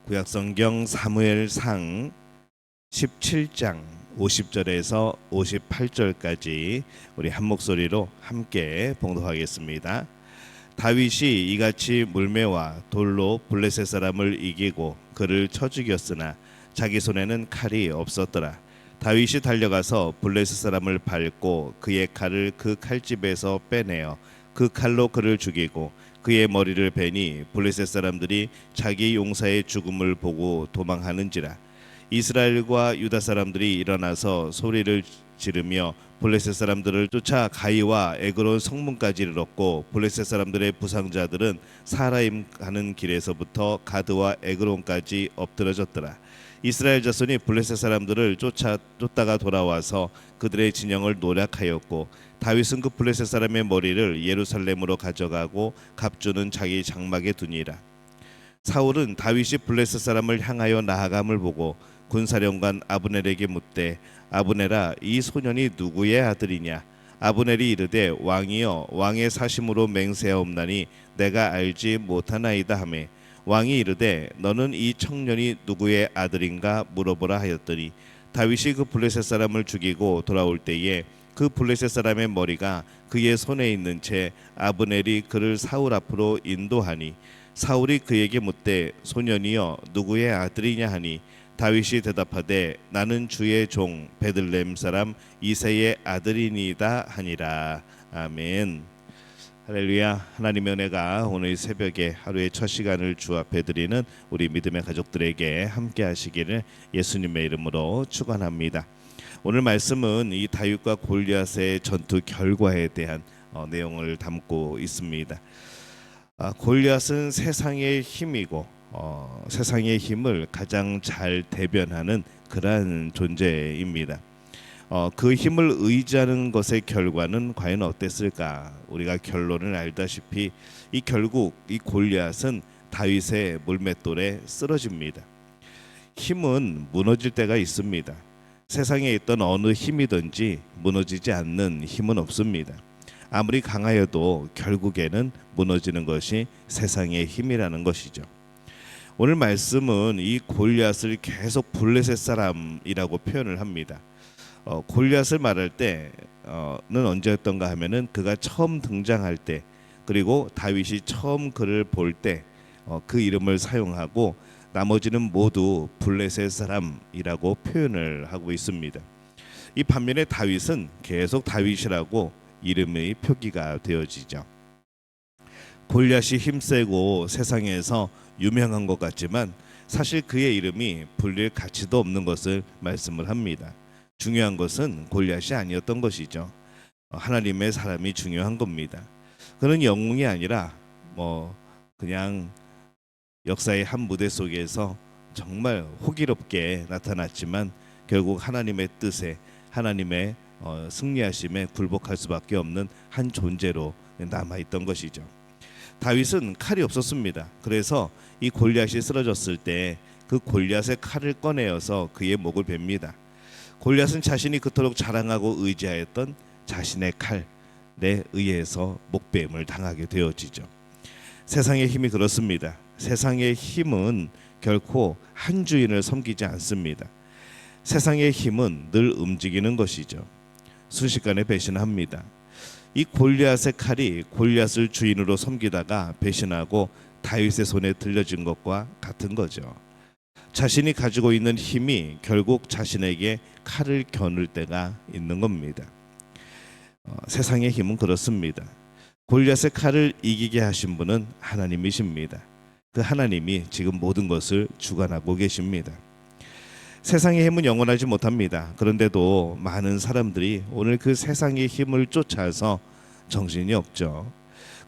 구약성경 사무엘상 17장 50절에서 58절까지 우리 한 목소리로 함께 봉독하겠습니다. 다윗이 이같이 물매와 돌로 블레셋 사람을 이기고 그를 쳐 죽였으나 자기 손에는 칼이 없었더라. 다윗이 달려가서 블레셋 사람을 밟고 그의 칼을 그 칼집에서 빼내어 그 칼로 그를 죽이고 그의 머리를 베니 블레셋 사람들이 자기 용사의 죽음을 보고 도망하는지라. 이스라엘과 유다 사람들이 일어나서 소리를 지르며 블레셋 사람들을 쫓아 가이와 에그론 성문까지 이르렀고 부레셋 사람들의 부상자들은 사라임 가는 길에서부터 가드와 에그론까지 엎드러졌더라. 이스라엘 자손이 블레셋 사람들을 쫓다가 돌아와서 그들의 진영을 노략하였고 다윗은 그 블레셋 사람의 머리를 예루살렘으로 가져가고 갑주는 자기 장막에 두니라. 사울은 다윗이 블레셋 사람을 향하여 나아감을 보고 군사령관 아브넬에게 묻되 아브넬아, 이 소년이 누구의 아들이냐? 아브넬이 이르되 왕이여, 왕의 사심으로 맹세하옵나니 내가 알지 못하나이다 하매 왕이 이르되 너는 이 청년이 누구의 아들인가 물어보라 하였더니 다윗이 그 블레셋 사람을 죽이고 돌아올 때에 그 블레셋 사람의 머리가 그의 손에 있는 채 아브넬이 그를 사울 앞으로 인도하니 사울이 그에게 묻되 소년이여 누구의 아들이냐 하니 다윗이 대답하되 나는 주의 종 베들레헴 사람 이새의 아들이니이다 하니라. 아멘. 할렐루야. 하나님의 은혜가 오늘 새벽에 하루의 첫 시간을 주 앞에 드리는 우리 믿음의 가족들에게 함께 하시기를 예수님의 이름으로 축원합니다. 오늘 말씀은 이 다윗과 골리앗의 전투 결과에 대한 내용을 담고 있습니다. 골리앗은 세상의 힘이고 세상의 힘을 가장 잘 대변하는 그러한 존재입니다. 그 힘을 의지하는 것의 결과는 과연 어땠을까? 우리가 결론을 알다시피 결국 이 골리앗은 다윗의 물맷돌에 쓰러집니다. 힘은 무너질 때가 있습니다. 세상에 있던 어느 힘이든지 무너지지 않는 힘은 없습니다. 아무리 강하여도 결국에는 무너지는 것이 세상의 힘이라는 것이죠. 오늘 말씀은 이 골리앗을 계속 블레셋 사람이라고 표현을 합니다. 골리앗을 말할 때는 언제였던가 하면은 그가 처음 등장할 때, 그리고 다윗이 처음 그를 볼 때 그 이름을 사용하고 나머지는 모두 블레셋 사람이라고 표현을 하고 있습니다. 이 반면에 다윗은 계속 다윗이라고 이름의 표기가 되어지죠. 골리앗이 힘세고 세상에서 유명한 것 같지만 사실 그의 이름이 불릴 가치도 없는 것을 말씀을 합니다. 중요한 것은 골리앗이 아니었던 것이죠. 하나님의 사람이 중요한 겁니다. 그는 영웅이 아니라 그냥 역사의 한 무대 속에서 정말 호기롭게 나타났지만 결국 하나님의 뜻에, 하나님의 승리하심에 굴복할 수밖에 없는 한 존재로 남아있던 것이죠. 다윗은 칼이 없었습니다. 그래서 이 골리앗이 쓰러졌을 때 그 골리앗의 칼을 꺼내어서 그의 목을 뱁니다. 골리앗은 자신이 그토록 자랑하고 의지하였던 자신의 칼에 의해서 목베임을 당하게 되어지죠. 세상의 힘이 그렇습니다. 세상의 힘은 결코 한 주인을 섬기지 않습니다. 세상의 힘은 늘 움직이는 것이죠. 순식간에 배신합니다. 이 골리앗의 칼이 골리앗을 주인으로 섬기다가 배신하고 다윗의 손에 들려진 것과 같은 거죠. 자신이 가지고 있는 힘이 결국 자신에게 칼을 겨눌 때가 있는 겁니다. 세상의 힘은 그렇습니다. 골리앗의 칼을 이기게 하신 분은 하나님이십니다. 그 하나님이 지금 모든 것을 주관하고 계십니다. 세상의 힘은 영원하지 못합니다. 그런데도 많은 사람들이 오늘 그 세상의 힘을 쫓아서 정신이 없죠.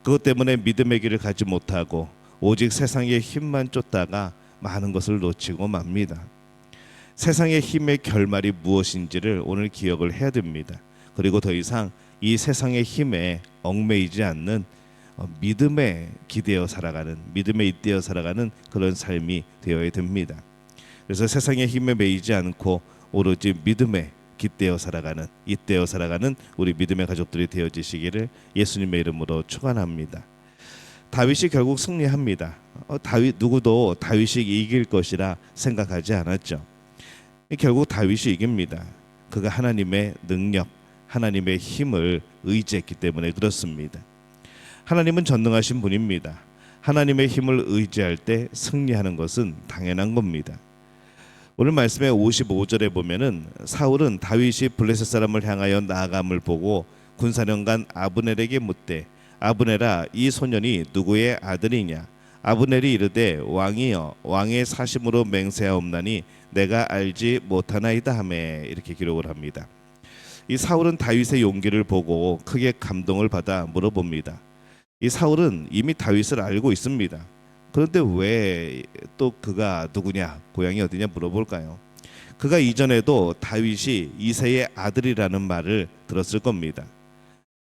그것 때문에 믿음의 길을 가지 못하고 오직 세상의 힘만 쫓다가 많은 것을 놓치고 맙니다. 세상의 힘의 결말이 무엇인지를 오늘 기억을 해야 됩니다. 그리고 더 이상 이 세상의 힘에 얽매이지 않는 믿음에 기대어 살아가는, 믿음에 잇대어 살아가는 그런 삶이 되어야 됩니다. 그래서 세상의 힘에 매이지 않고 오로지 믿음에 잇대어 살아가는 우리 믿음의 가족들이 되어지시기를 예수님의 이름으로 축원합니다. 다윗이 결국 승리합니다. 다윗 누구도 다윗이 이길 것이라 생각하지 않았죠. 결국 다윗이 이깁니다. 그가 하나님의 능력, 하나님의 힘을 의지했기 때문에 그렇습니다. 하나님은 전능하신 분입니다. 하나님의 힘을 의지할 때 승리하는 것은 당연한 겁니다. 오늘 말씀의 55절에 보면은 사울은 다윗이 블레셋 사람을 향하여 나아감을 보고 군사령관 아브넬에게 묻되 아브넬아 이 소년이 누구의 아들이냐? 아브넬이 이르되 왕이여 왕의 사심으로 맹세하옵나니 내가 알지 못하나이다 하매 이렇게 기록을 합니다. 이 사울은 다윗의 용기를 보고 크게 감동을 받아 물어봅니다. 이 사울은 이미 다윗을 알고 있습니다. 그런데 왜 또 그가 누구냐, 고향이 어디냐 물어볼까요? 그가 이전에도 다윗이 이새의 아들이라는 말을 들었을 겁니다.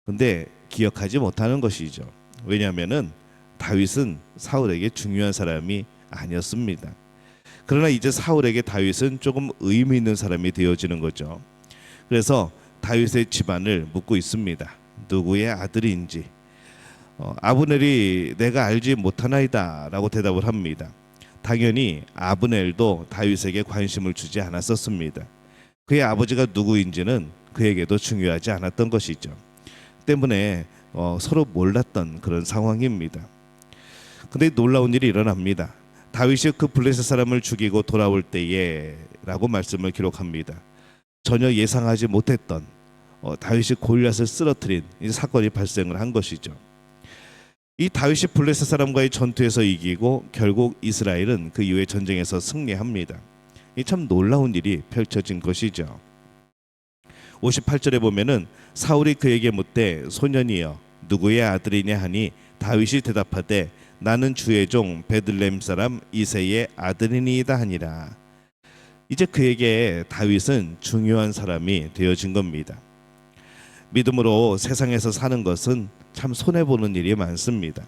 근데 기억하지 못하는 것이죠. 왜냐하면은 다윗은 사울에게 중요한 사람이 아니었습니다. 그러나 이제 사울에게 다윗은 조금 의미 있는 사람이 되어지는 거죠. 그래서 다윗의 집안을 묻고 있습니다. 누구의 아들인지. 아브넬이 내가 알지 못하나이다 라고 대답을 합니다. 당연히 아브넬도 다윗에게 관심을 주지 않았었습니다. 그의 아버지가 누구인지는 그에게도 중요하지 않았던 것이죠. 때문에 서로 몰랐던 그런 상황입니다. 근데 놀라운 일이 일어납니다. 다윗이 그 블레셋 사람을 죽이고 돌아올 때에 라고 말씀을 기록합니다. 전혀 예상하지 못했던 다윗이 골리앗을 쓰러뜨린 이 사건이 발생을 한 것이죠. 이 다윗이 블레셋 사람과의 전투에서 이기고 결국 이스라엘은 그 이후의 전쟁에서 승리합니다. 이 참 놀라운 일이 펼쳐진 것이죠. 58절에 보면은 사울이 그에게 묻되 소년이여 누구의 아들이냐 하니 다윗이 대답하되 나는 주의 종 베들레헴 사람 이새의 아들이니이다 하니라. 이제 그에게 다윗은 중요한 사람이 되어진 겁니다. 믿음으로 세상에서 사는 것은 참 손해보는 일이 많습니다.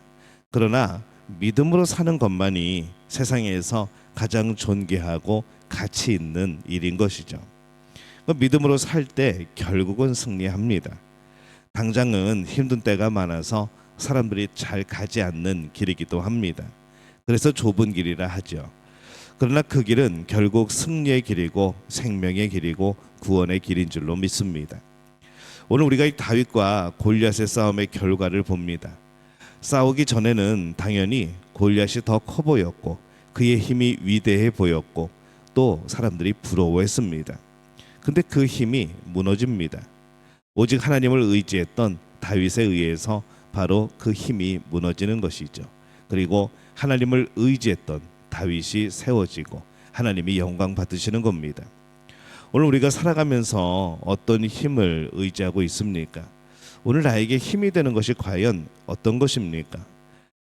그러나 믿음으로 사는 것만이 세상에서 가장 존귀하고 가치 있는 일인 것이죠. 믿음으로 살 때 결국은 승리합니다. 당장은 힘든 때가 많아서 사람들이 잘 가지 않는 길이기도 합니다. 그래서 좁은 길이라 하죠. 그러나 그 길은 결국 승리의 길이고 생명의 길이고 구원의 길인 줄로 믿습니다. 오늘 우리가 이 다윗과 골리앗의 싸움의 결과를 봅니다. 싸우기 전에는 당연히 골리앗이 더 커 보였고 그의 힘이 위대해 보였고 또 사람들이 부러워했습니다. 근데 그 힘이 무너집니다. 오직 하나님을 의지했던 다윗에 의해서 바로 그 힘이 무너지는 것이죠. 그리고 하나님을 의지했던 다윗이 세워지고 하나님이 영광 받으시는 겁니다. 오늘 우리가 살아가면서 어떤 힘을 의지하고 있습니까? 오늘 나에게 힘이 되는 것이 과연 어떤 것입니까?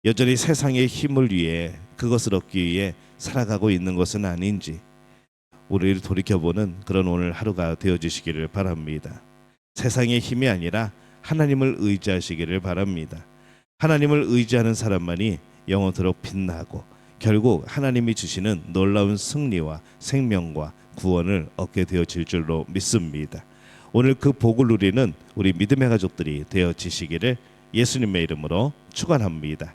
여전히 세상의 힘을 위해 그것을 얻기 위해 살아가고 있는 것은 아닌지 우리를 돌이켜보는 그런 오늘 하루가 되어주시기를 바랍니다. 세상의 힘이 아니라 하나님을 의지하시기를 바랍니다. 하나님을 의지하는 사람만이 영원토록 빛나고 결국 하나님이 주시는 놀라운 승리와 생명과 구원을 얻게 되어질 줄로 믿습니다. 오늘 그 복을 누리는 우리 믿음의 가족들이 되어지시기를 예수님의 이름으로 축원합니다.